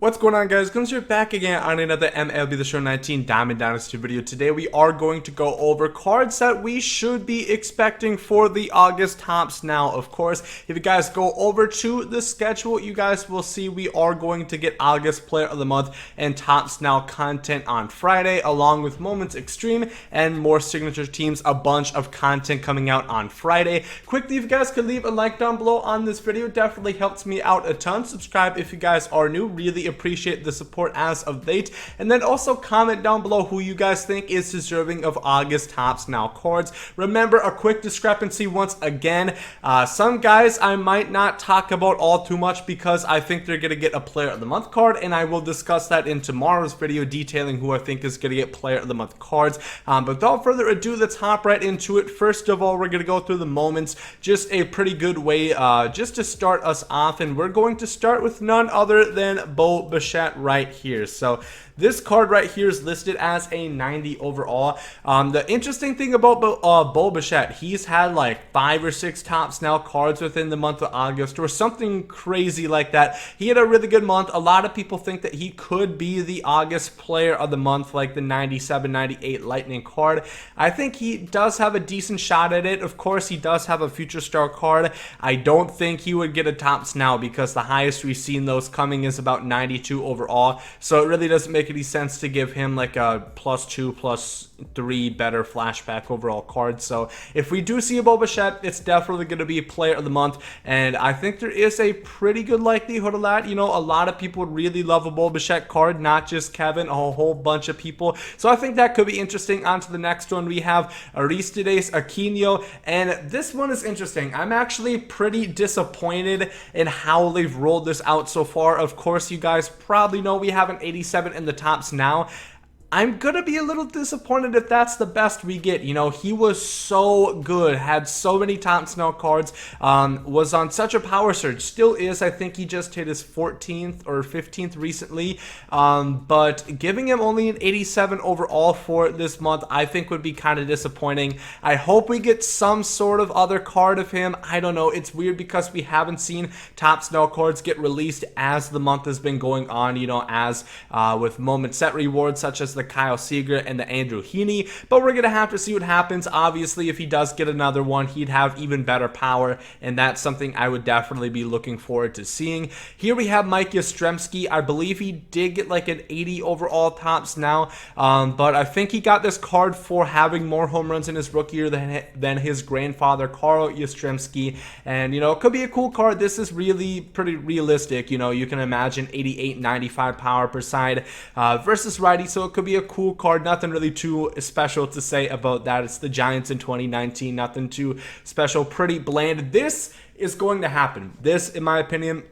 What's going on, guys? Gomes here back again on another MLB The Show 19 Diamond Dynasty video. Today we are going to go over cards that we should be expecting for the August Topps. Now, of course, if you guys go over to the schedule, you guys will see we are going to get August Player of the Month and Topps Now content on Friday, along with Moments Extreme and more signature teams. A bunch of content coming out on Friday. Quickly, if you guys could leave a like down below on this video, definitely helps me out a ton. Subscribe if you guys are new. Really appreciate the support as of late, and then also comment down below who you guys think is deserving of August Topps Now cards. Remember, a quick discrepancy once again, some guys I might not talk about all too much because I think they're gonna get a Player of the Month card, and I will discuss that in tomorrow's video detailing who I think is gonna get Player of the Month cards. But without further ado, let's hop right into it. First of all, we're gonna go through the moments, just a pretty good way just to start us off, and we're going to start with none other than Bichette right here. So this card right here is listed as a 90 overall. The interesting thing about Bichette, he's had like 5 or 6 Topps Now cards within the month of August or something crazy like that. He had a really good month. A lot of people think that he could be the August Player of the Month, like the 97, 98 Lightning card. I think he does have a decent shot at it. Of course, he does have a Future Star card. I don't think he would get a Topps Now because the highest we've seen those coming is about 92 overall. So it really doesn't make any sense to give him like a +2, +3 better flashback overall card. So if we do see a Bichette, it's definitely going to be Player of the Month, and I think there is a pretty good likelihood of that. You know, a lot of people would really love a Bichette card, not just Kevin, a whole bunch of people. So I think that could be interesting. On to the next one, we have Aristides Kineo, and this one is interesting. I'm actually pretty disappointed in how they've rolled this out so far. Of course, you guys probably know we have an 87 in the Topps Now. I'm gonna be a little disappointed if that's the best we get. You know, he was so good, had so many Topps Now cards, was on such a power surge, still is. I think he just hit his 14th or 15th recently, but giving him only an 87 overall for this month, I think would be kind of disappointing. I hope we get some sort of other card of him. I don't know, it's weird because we haven't seen Topps Now cards get released as the month has been going on, you know, as with moment set rewards such as the Kyle Seager and the Andrew Heaney, but we're gonna have to see what happens. Obviously, if he does get another one, he'd have even better power, and that's something I would definitely be looking forward to seeing. Here we have Mike Yastrzemski. I believe he did get like an 80 overall Topps Now, but I think he got this card for having more home runs in his rookie year than his grandfather Carl Yastrzemski, and you know, it could be a cool card. This is really pretty realistic. You know, you can imagine 88, 95 power per side versus righty, so it could be a cool card. Nothing really too special to say about that. It's the Giants in 2019. Nothing too special. Pretty bland. This is going to happen. This, in my opinion,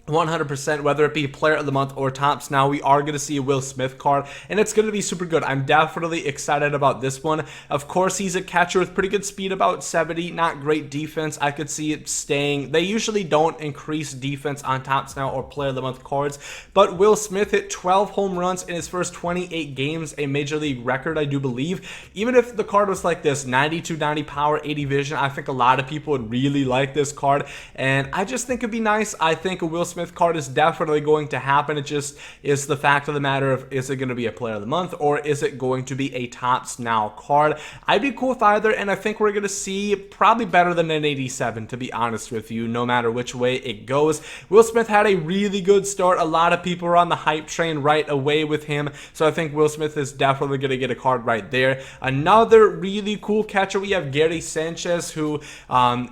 100%, whether it be Player of the Month or Topps Now, we are going to see a Will Smith card, and it's going to be super good. I'm definitely excited about this one. Of course, he's a catcher with pretty good speed, about 70, not great defense. I could see it staying. They usually don't increase defense on Topps Now or Player of the Month cards, but Will Smith hit 12 home runs in his first 28 games, a Major League record, I do believe. Even if the card was like this, 92, 90 power, 80 vision, I think a lot of people would really like this card, and I just think it'd be nice. I think a Will Smith card is definitely going to happen. It just is the fact of the matter of, is it going to be a Player of the Month or is it going to be a Topps Now card? I'd be cool with either, and I think we're going to see probably better than an 87, to be honest with you, no matter which way it goes. Will Smith had a really good start. A lot of people are on the hype train right away with him, so I think Will Smith is definitely going to get a card right there. Another really cool catcher, we have Gary Sanchez, who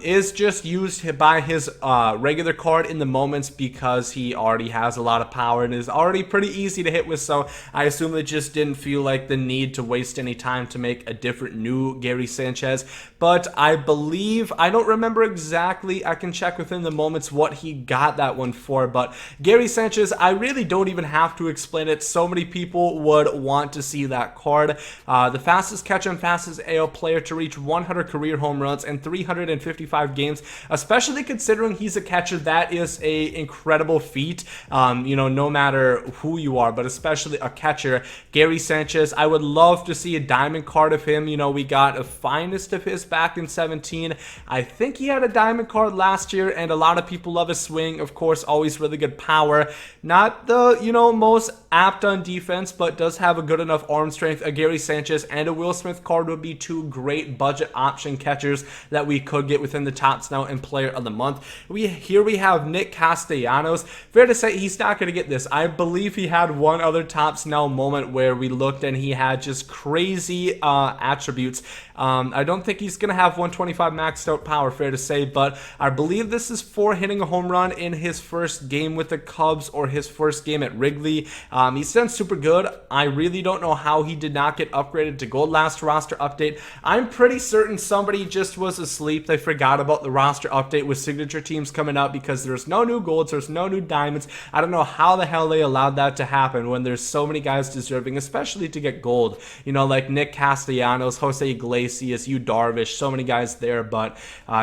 is just used by his regular card in the moments because he already has a lot of power and is already pretty easy to hit with, so I assume they just didn't feel like the need to waste any time to make a different new Gary Sanchez. But I believe, I don't remember exactly, I can check within the moments what he got that one for, but Gary Sanchez, I really don't even have to explain it. So many people would want to see that card. The fastest catcher and fastest AL player to reach 100 career home runs in 355 games, especially considering he's a catcher. That is a incredible incredible feat, you know, no matter who you are, but especially a catcher. Gary Sanchez, I would love to see a diamond card of him. You know, we got a finest of his back in 17. I think he had a diamond card last year, and a lot of people love his swing. Of course, always really good power. Not the, you know, most apt on defense, but does have a good enough arm strength. A Gary Sanchez and a Will Smith card would be two great budget option catchers that we could get within the Topps Now and Player of the Month. Here we have Nick Castellanos. Fair to say he's not going to get this. I believe he had one other Topps Now moment where we looked and he had just crazy attributes. I don't think he's going to have 125 maxed out power, fair to say, but I believe this is for hitting a home run in his first game with the Cubs or his first game at Wrigley. He's done super good. I really don't know how he did not get upgraded to gold last roster update. I'm pretty certain somebody just was asleep. They forgot about the roster update with signature teams coming out because there's no new golds, there's no new diamonds. I don't know how the hell they allowed that to happen when there's so many guys deserving, especially to get gold. You know, like Nick Castellanos, Jose Iglesias, Yu Darvish, so many guys there. But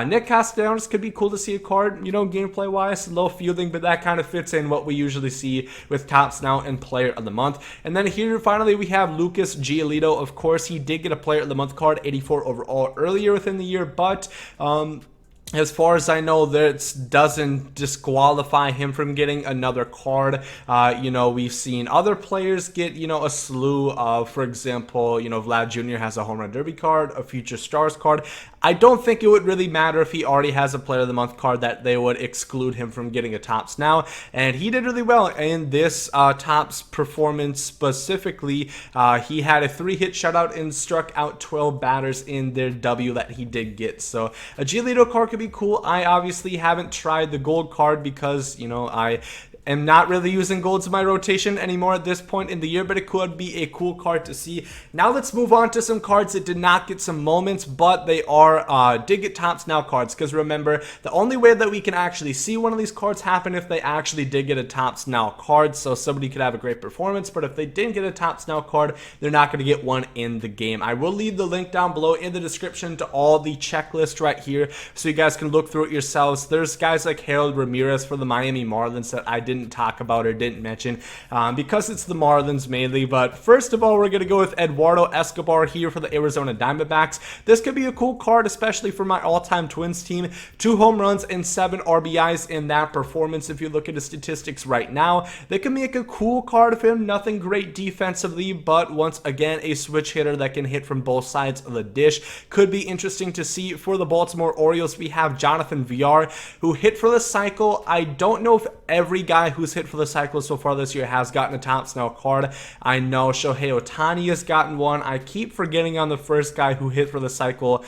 Nick Castellanos could be cool to see a card, you know, gameplay wise, low fielding, but that kind of fits in what we usually see with Topps Now and Player of the Month. And then here finally we have Lucas Giolito. Of course, he did get a Player of the Month card, 84 overall earlier within the year, but as far as I know, that doesn't disqualify him from getting another card. You know, we've seen other players get, you know, a slew of, for example, you know, Vlad Jr. has a Home Run Derby card, a Future Stars card. I don't think it would really matter if he already has a Player of the Month card that they would exclude him from getting a Topps Now. And he did really well in this Topps performance specifically. He had a 3-hit shutout and struck out 12 batters in their W that he did get. So a Giolito card could be cool. I obviously haven't tried the gold card because, you know, I am not really using golds in my rotation anymore at this point in the year, but it could be a cool card to see. Now let's move on to some cards that did not get some moments, but they did get Topps Now cards, because remember, the only way that we can actually see one of these cards happen if they actually did get a Topps Now card. So somebody could have a great performance, but if they didn't get a Topps Now card, they're not going to get one in the game. I will leave the link down below in the description to all the checklist right here, so you guys can look through it yourselves. There's guys like Harold Ramirez for the Miami Marlins that I didn't talk about or didn't mention because it's the Marlins mainly. But first of all, we're going to go with Eduardo Escobar here for the Arizona Diamondbacks. This could be a cool card, especially for my all-time Twins team. 2 home runs and 7 RBIs in that performance. If you look at the statistics right now, they can make a cool card of him. Nothing great defensively, but once again, a switch hitter that can hit from both sides of the dish. Could be interesting to see. For the Baltimore Orioles, we have Jonathan Villar, who hit for the cycle. I don't know if every guy who's hit for the cycle so far this year has gotten a Topps Now card. I know Shohei Ohtani has gotten one. I keep forgetting on the first guy who hit for the cycle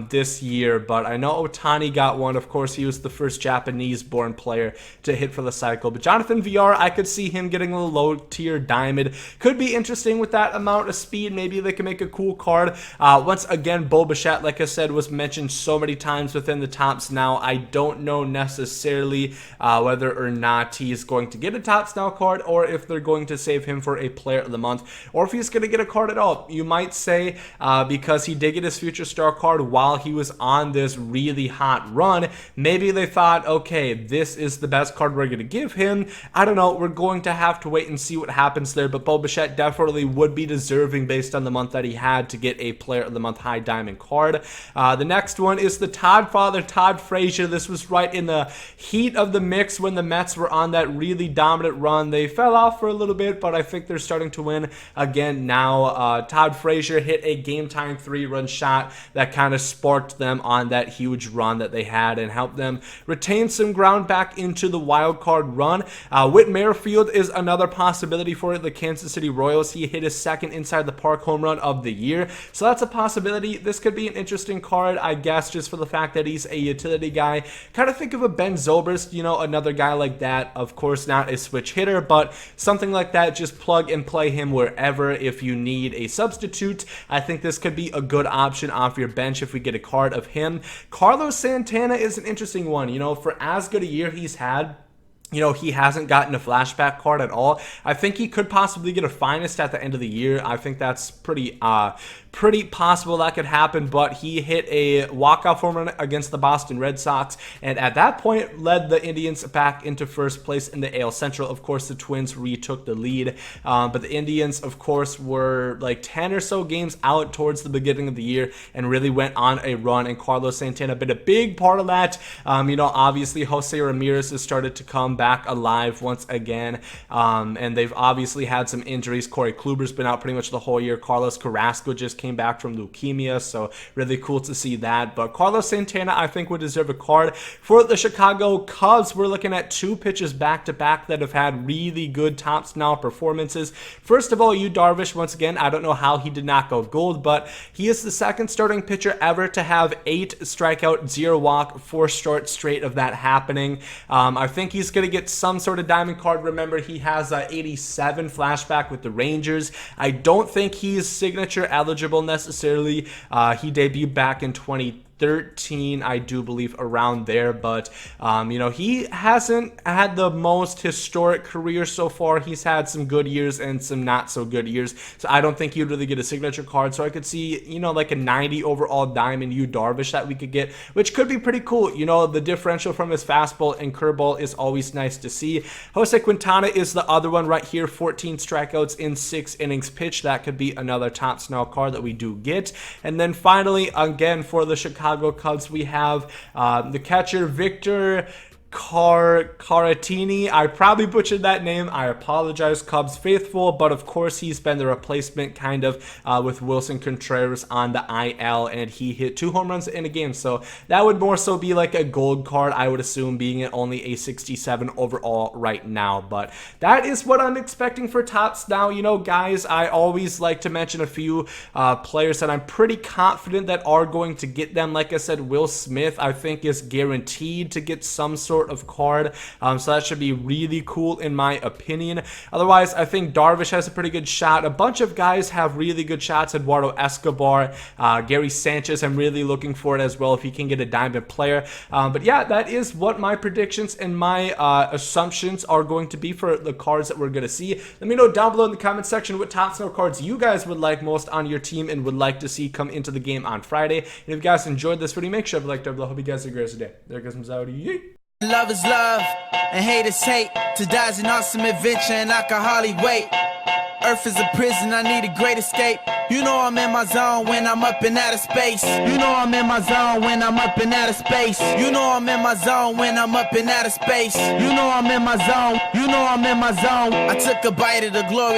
this year, but I know Ohtani got one. Of course, he was the first Japanese-born player to hit for the cycle. But Jonathan Villar, I could see him getting a low-tier diamond. Could be interesting with that amount of speed. Maybe they can make a cool card. Once again, Bo Bichette, like I said, was mentioned so many times within the Topps Now. I don't know necessarily whether or not he's going to get a Topps Now card, or if they're going to save him for a Player of the Month, or if he's going to get a card at all. You might say because he did get his Future Star card while he was on this really hot run, maybe they thought, okay, this is the best card we're going to give him. I don't know. We're going to have to wait and see what happens there, but Bo Bichette definitely would be deserving based on the month that he had to get a Player of the Month high diamond card. The next one is the Todd father, Todd Frazier. This was right in the heat of the mix when the Mets were on that really dominant run. They fell off for a little bit, but I think they're starting to win again now. Todd Frazier hit a game-tying 3-run shot that kind of sparked them on that huge run that they had and helped them retain some ground back into the wild card run. Whit Merrifield is another possibility for the Kansas City Royals. He hit his second inside the park home run of the year, so that's a possibility. This could be an interesting card, I guess, just for the fact that he's a utility guy. Kind of think of a Ben Zobrist, you know, another guy like that. Of course, not a switch hitter, but something like that. Just plug and play him wherever if you need a substitute. I think this could be a good option off your bench if we get a card of him. Carlos Santana is an interesting one. You know, for as good a year he's had, you know, he hasn't gotten a flashback card at all. I think he could possibly get a finest at the end of the year. I think that's pretty possible that could happen, but he hit a walk-off home run against the Boston Red Sox, and at that point led the Indians back into first place in the AL Central. Of course, the Twins retook the lead, but the Indians, of course, were like 10 or so games out towards the beginning of the year and really went on a run, and Carlos Santana been a big part of that. You know, obviously Jose Ramirez has started to come back alive once again, and they've obviously had some injuries. Corey Kluber's been out pretty much the whole year. Carlos Carrasco just came back from leukemia, so really cool to see that. But Carlos Santana, I think, would deserve a card. For the Chicago Cubs, we're looking at two pitchers back-to-back that have had really good tops now performances. First of all, Yu Darvish, once again, I don't know how he did not go gold, but he is the second starting pitcher ever to have 8 strikeout, 0 walk, 4 starts straight of that happening. I think he's going to get some sort of diamond card. Remember, he has 87 flashback with the Rangers. I don't think he's signature eligible necessarily. He debuted back in 2013, I do believe, around there, but you know, he hasn't had the most historic career so far. He's had some good years and some not so good years, so I don't think he'd really get a signature card. So I could see, you know, like a 90 overall diamond Yu Darvish that we could get, which could be pretty cool. You know, the differential from his fastball and curveball is always nice to see. Jose Quintana is the other one right here, 14 strikeouts in 6 innings pitched. That could be another top snell card that we do get. And then finally, again, for the Chicago Cubs, we have the catcher Victor Caratini. I probably butchered that name. I apologize, Cubs faithful, but of course he's been the replacement kind of with Wilson Contreras on the IL, and he hit 2 home runs in a game, so that would more so be like a gold card, I would assume, being it only a 67 overall right now. But that is what I'm expecting for tops. Now, you know, guys, I always like to mention a few players that I'm pretty confident that are going to get them. Like I said, Will Smith, I think, is guaranteed to get some sort of card, so that should be really cool in my opinion. Otherwise, I think Darvish has a pretty good shot. A bunch of guys have really good shots. Eduardo Escobar, Gary Sanchez, I'm really looking for it as well if he can get a diamond player. But yeah, that is what my predictions and my assumptions are going to be for the cards that we're going to see. Let me know down below in the comment section what top snow cards you guys would like most on your team and would like to see come into the game on Friday. And if you guys enjoyed this video, make sure to like down below. Hope you guys have a great day. There goes Mzowdy. Yeet. Love is love, and hate is hate. To die is an awesome adventure, and I can hardly wait. Earth is a prison, I need a great escape. You know I'm in my zone when I'm up in outer space. You know I'm in my zone when I'm up in outer space. You know I'm in my zone when I'm up in outer space. You know I'm in my zone. You know I'm in my zone. I took a bite of the glory.